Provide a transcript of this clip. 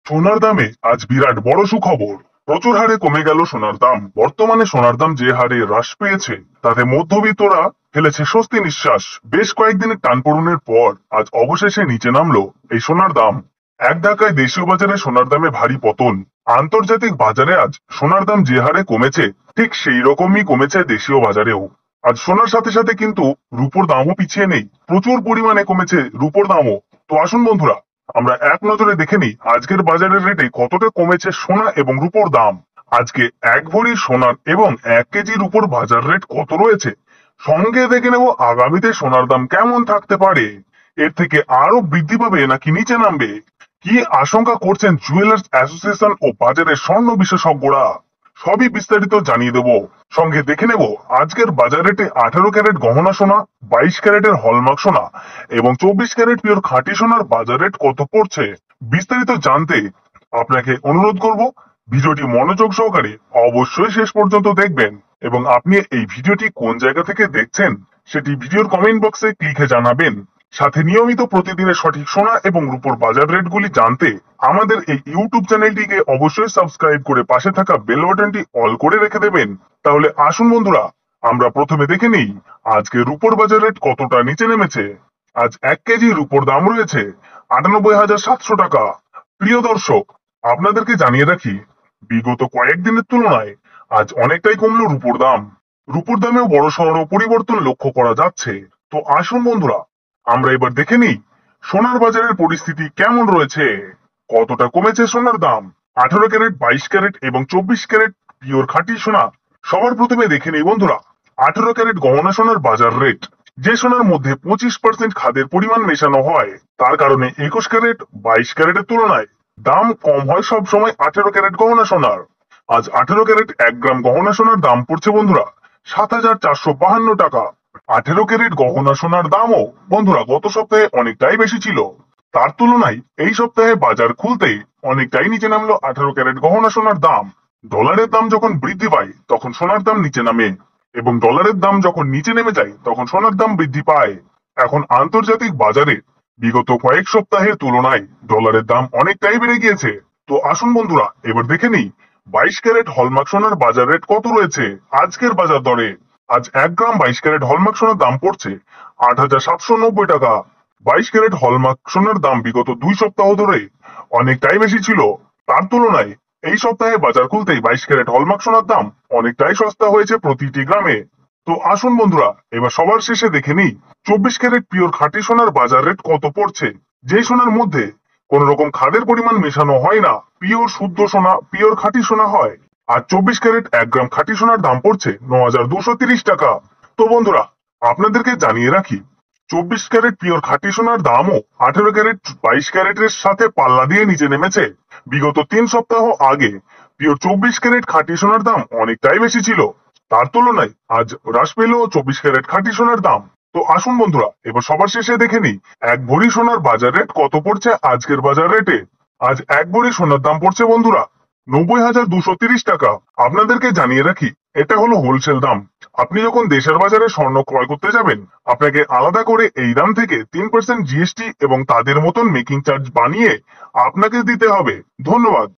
সোনার দামে আজ বিরাট বড় সুখবর। প্রচুর হারে কমে গেল সোনার দাম। বর্তমানে সোনার দাম যে হারে হ্রাস পেয়েছে তাতে মধ্যবিত্তরা ফেলেছে স্বস্তি নিঃশ্বাস। বেশ কয়েকদিনের টানপোড়েনের পর আজ অবশেষে নিচে নামলো এই সোনার দাম। এক ধাক্কায় দেশীয় বাজারে সোনার দামে ভারী পতন। আন্তর্জাতিক বাজারে আজ সোনার দাম যে হারে কমেছে ঠিক সেই রকমই কমেছে দেশীয় বাজারেও। আজ সোনার সাথে সাথে কিন্তু রূপোর দামও পিছিয়ে নেই, প্রচুর পরিমাণে কমেছে রূপোর দামও। তো আসুন বন্ধুরা, আমরা এক নজরে দেখে নিই আজকের বাজারের রেটে কতটা কমেছে সোনা এবং রূপোর দাম। আজকে এক ভরি সোনার এবং 1 কেজি রূপোর বাজার রেট কত রয়েছে, সঙ্গে দেখে নেব আগামীতে সোনার দাম কেমন থাকতে পারে। এর থেকে আরো বৃদ্ধি পাবে নাকি নিচে নামবে, কি আশঙ্কা করছেন জুয়েলার্স অ্যাসোসিয়েশন ও বাজারের স্বর্ণ বিশেষজ্ঞরা, সবই বিস্তারিত জানিয়ে দেব। সঙ্গে দেখে নেব আজকের বাজার রেটে 18 ক্যারেট গহনা সোনা, 22 ক্যারেটের হলমার্ক সোনা এবং 24 ক্যারেট পিওর খাঁটি সোনার বাজার রেট কত পড়ছে। বিস্তারিত জানতে আপনাকে অনুরোধ করব ভিডিওটি মনোযোগ সহকারে অবশ্যই শেষ পর্যন্ত দেখবেন, এবং আপনি এই ভিডিওটি কোন জায়গা থেকে দেখছেন সেটি ভিডিওর কমেন্ট বক্সে লিখে জানাবেন। সাথে নিয়মিত প্রতিদিনের সঠিক সোনা এবং রূপোর বাজার রেটগুলি জানতে আমাদের এই ইউটিউব চ্যানেলটিকে অবশ্যই সাবস্ক্রাইব করে পাশে থাকা বেল বাটনটি অল করে রেখে দেবেন। তাহলে আসুন বন্ধুরা, আমরা প্রথমে দেখে নিই আজকে রূপোর বাজার রেট কতটা নিচে নেমেছে। আজ 1 কেজি রূপোর দাম রয়েছে 98,700 টাকা। প্রিয় দর্শক, আপনাদেরকে জানিয়ে রাখি বিগত কয়েকদিনের তুলনায় আজ অনেকটাই কমলো রূপোর দাম। রূপোর দামেও বড়সড় পরিবর্তন লক্ষ্য করা যাচ্ছে। তো আসুন বন্ধুরা, আমরা এবার দেখে নিই সোনার বাজারের পরিস্থিতি কেমন রয়েছে। কতটা কমেছে সোনার দাম। 18 ক্যারেট, 22 ক্যারেট এবং 24 ক্যারেট পিওর খাঁটি সোনা। সবার প্রথমে দেখে নিই বন্ধুরা 18 ক্যারেট গহনা সোনার বাজার রেট। যে সোনার মধ্যে 25% খাদের পরিমাণ মেশানো হয়, তার কারণে 21 ক্যারেট 22 ক্যারেটের তুলনায় দাম কম হয় সব সময় 18 ক্যারেট গহনা সোনার। আজ 18 ক্যারেট 1 গ্রাম গহনা সোনার দাম পড়ছে বন্ধুরা 7,452 টাকা। 18 ক্যারেট গহনা সোনার দামও বন্ধুরা গত সপ্তাহে অনেকটাই বেশি ছিল। তার তুলনায় এই সপ্তাহে বাজার খুলতেই অনেকটাই নিচে নামলো 18 ক্যারেট গহনা সোনার দাম। ডলারের দাম যখন বৃদ্ধি পায় তখন সোনার দাম নিচে নামে, এবং ডলারের দাম যখন নিচে নেমে যায় তখন সোনার দাম বৃদ্ধি পায়। এখন আন্তর্জাতিক বাজারে বিগত কয়েক সপ্তাহের তুলনায় ডলারের দাম অনেকটাই বেড়ে গিয়েছে। তো আসুন বন্ধুরা, এবার দেখে নিই 22 ক্যারেট হলমার্ক সোনার বাজার রেট কত রয়েছে আজকের বাজার দরে। আজ 1 গ্রাম 22 ক্যারেট হলমার্ক সোনার দাম পড়ছে 8,790 টাকা। 22 ক্যারেট হলমার্ক সোনার দাম বিগত 2 সপ্তাহ ধরে অনেকটাই বেশি ছিল। তার তুলনায় এই সপ্তাহে বাজার খুলতেই 22 ক্যারেট হলমার্ক সোনার দাম অনেকটাই সস্তা হয়েছে প্রতিটি গ্রামে। তো আসুন বন্ধুরা, এবার সবার শেষে দেখে নিই 24 ক্যারেট পিওর খাঁটি সোনার বাজার রেট কত পড়ছে। যে সোনার মধ্যে কোন রকম খাদের পরিমাণ মেশানো হয় না, পিওর শুদ্ধ সোনা, পিওর খাঁটি সোনা হয়। আর 24 ক্যারেট 1 গ্রাম খাঁটি সোনার দাম পড়ছে 9,230 টাকা। তো বন্ধুরা, আপনাদেরকে জানিয়ে রাখি 24 ক্যারেট পিওর খাঁটি সোনার দামও 18 ক্যারেট 22 ক্যারেটের সাথে পাল্লা দিয়ে নিচে নেমেছে। বিগত 3 সপ্তাহ আগে পিওর 24 ক্যারেট খাঁটি সোনার দাম অনেকটাই বেশি ছিল। তার তুলনায় আজ হ্রাস পেল 24 ক্যারেট খাঁটি সোনার দাম। তো আসুন বন্ধুরা, এবার সবার শেষে দেখে নিই এক ভরি সোনার বাজার রেট কত পড়ছে আজকের বাজার রেটে। আজ এক ভরি সোনার দাম পড়ছে বন্ধুরা 90,230 টাকা। আপনাদেরকে জানিয়ে রাখি এটা হলো হোলসেল দাম। আপনি যখন দেশের বাজারে স্বর্ণ ক্রয় করতে যাবেন, আপনাকে আলাদা করে এই দাম থেকে 3% জিএসটি এবং তাদের মতন মেকিং চার্জ বানিয়ে আপনাকে দিতে হবে। ধন্যবাদ।